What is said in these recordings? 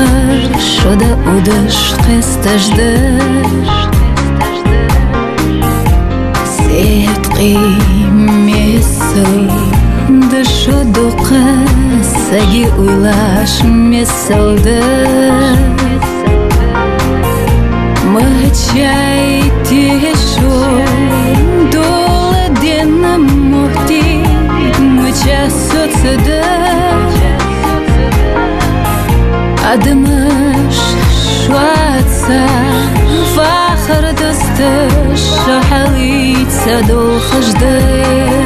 Бахыр шода удыш қыстаждыр Сет қимесіл Дышоду қысаги уйлаш месілдір Мычай тешу Долы дені мұхти Мыча соцыдыр Адымыш шуатса Фахыр дысты Шахалитса дол хыждыр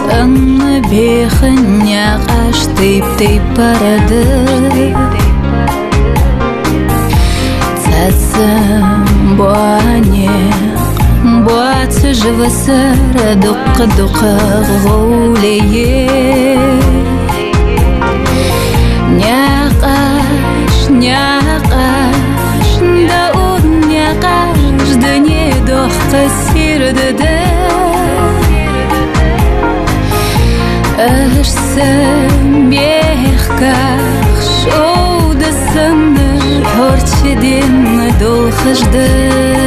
Цанны бехыняк аш тейп барады Цацым буанек Буатсы живысыр Дукы-дукы ғулее Някаш Дауд някаш Дыне доқы сирдыды Ашсым бехках Шоудысынды Хорчеден дол хыжды